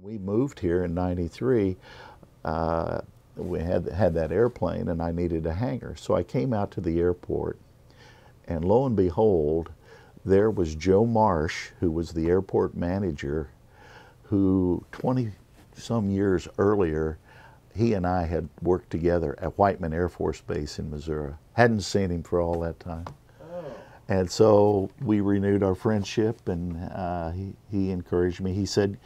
When we moved here in '93, we had that airplane and I needed a hangar. So I came out to the airport and lo and behold, there was Joe Marsh, who was the airport manager, who 20 some years earlier, he and I had worked together at Whiteman Air Force Base in Missouri. Hadn't seen him for all that time. And so we renewed our friendship, and he encouraged me. He said,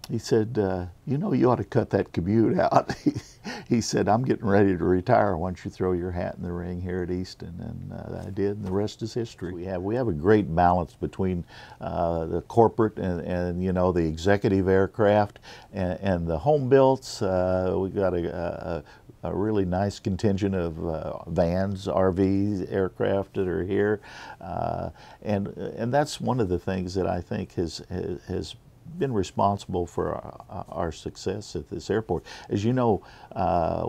you know, you ought to cut that commute out. He said, I'm getting ready to retire. Why don't you throw your hat in the ring here at Easton? And I did, and the rest is history. We have a great balance between the corporate and you know, the executive aircraft and the home builts. We've got a really nice contingent of vans, RVs, aircraft that are here, and that's one of the things that I think has been responsible for our success at this airport. As you know,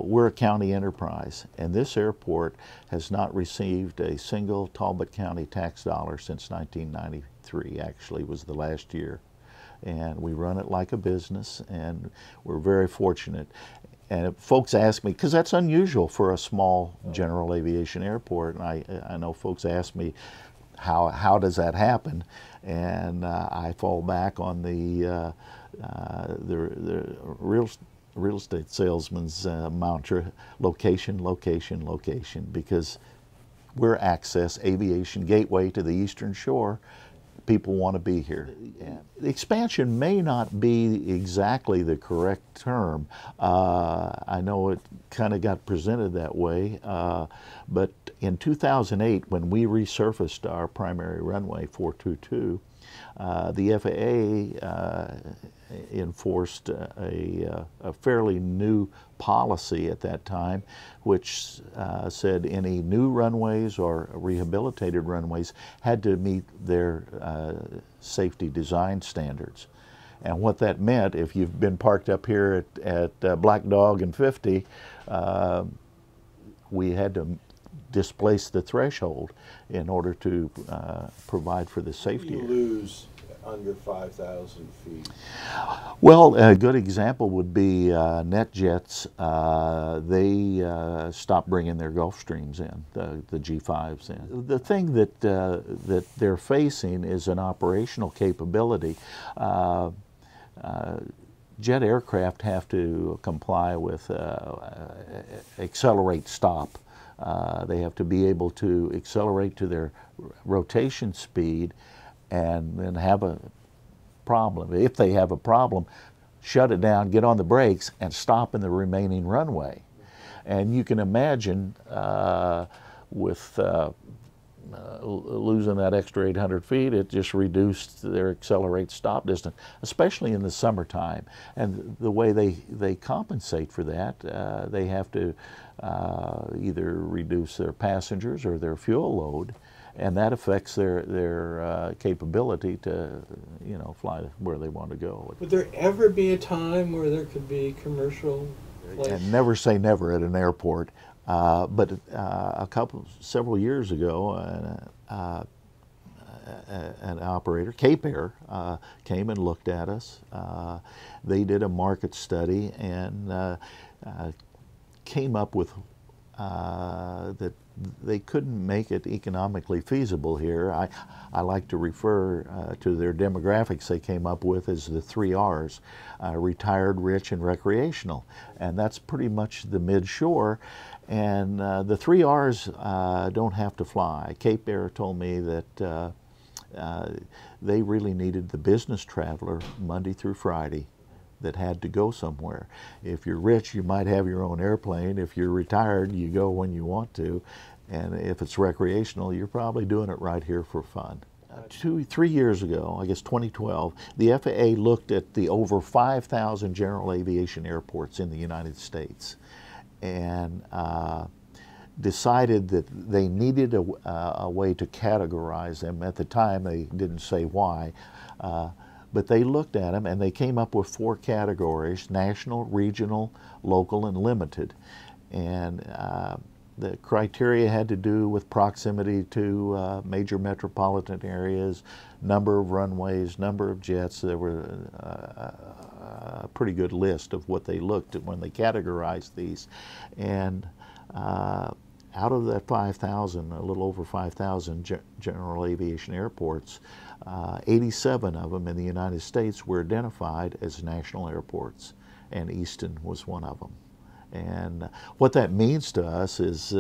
we're a county enterprise, and this airport has not received a single Talbot County tax dollar since 1993. Actually, was the last year, and we run it like a business, and we're very fortunate. And folks ask me, because that's unusual for a small general aviation airport, and I know folks ask me, how does that happen? And I fall back on the real estate salesman's mantra: location, location, location. Because we're access aviation gateway to the Eastern Shore. People want to be here. Yeah. The expansion may not be exactly the correct term. I know it kind of got presented that way, but in 2008, when we resurfaced our primary runway 422, the FAA enforced a fairly new policy at that time, which said any new runways or rehabilitated runways had to meet their safety design standards. And what that meant, if you've been parked up here at Black Dog and 50, we had to displace the threshold in order to provide for the safety. You lose under 5,000 feet. Well, a good example would be Netjets. They stopped bringing their Gulfstreams in, the G5s in. The thing that they're facing is an operational capability. Jet aircraft have to comply with accelerate stop. They have to be able to accelerate to their rotation speed and then have a problem. If they have a problem, shut it down, get on the brakes, and stop in the remaining runway. And you can imagine with losing that extra 800 feet, it just reduced their accelerate stop distance, especially in the summertime. And the way they compensate for that, they have to either reduce their passengers or their fuel load, and that affects their capability to, you know, fly where they want to go. Would there ever be a time where there could be commercial flights? And never say never at an airport. But several years ago, an operator, Cape Air, came and looked at us. They did a market study and came up with that they couldn't make it economically feasible here. I like to refer to their demographics they came up with as the 3 R's, retired, rich, and recreational. And that's pretty much the mid-shore. And the 3 R's don't have to fly. Cape Air told me that they really needed the business traveler Monday through Friday that had to go somewhere. If you're rich, you might have your own airplane. If you're retired, you go when you want to. And if it's recreational, you're probably doing it right here for fun. 3 years ago, I guess 2012, the FAA looked at the over 5,000 general aviation airports in the United States and decided that they needed a way to categorize them. At the time, they didn't say why. But they looked at them and they came up with 4 categories: national, regional, local, and limited. And the criteria had to do with proximity to major metropolitan areas, number of runways, number of jets. There were a pretty good list of what they looked at when they categorized these. And out of that 5,000, a little over 5,000 general aviation airports, 87 of them in the United States were identified as national airports, and Easton was one of them. And what that means to us is,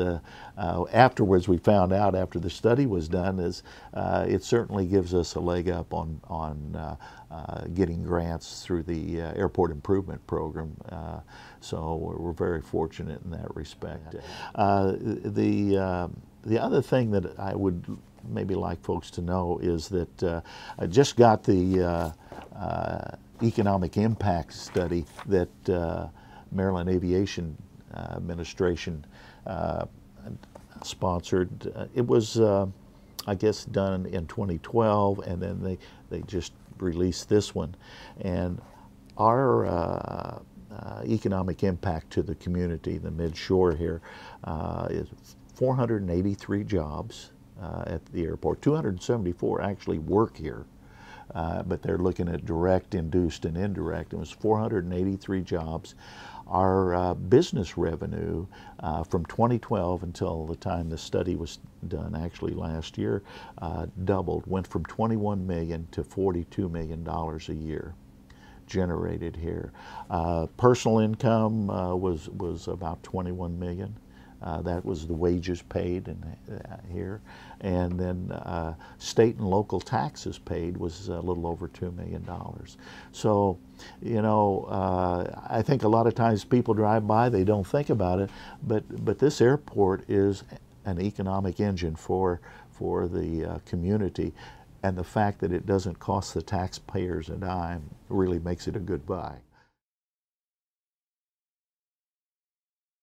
afterwards we found out after the study was done, is it certainly gives us a leg up on getting grants through the Airport Improvement Program. So we're very fortunate in that respect. The other thing that I would maybe like folks to know is that I just got the economic impact study that Maryland Aviation Administration sponsored. It was, I guess, done in 2012, and then they just released this one. And our economic impact to the community, the mid-shore here, is 483 jobs at the airport. 274 actually work here. But they're looking at direct, induced, and indirect. It was 483 jobs. Our business revenue from 2012 until the time the study was done, actually last year, doubled, went from $21 million to $42 million a year generated here. Personal income was about $21 million. That was the wages paid here. And then state and local taxes paid was a little over $2 million. So, you know, I think a lot of times people drive by, they don't think about it, but this airport is an economic engine for the community. And the fact that it doesn't cost the taxpayers a dime really makes it a good buy.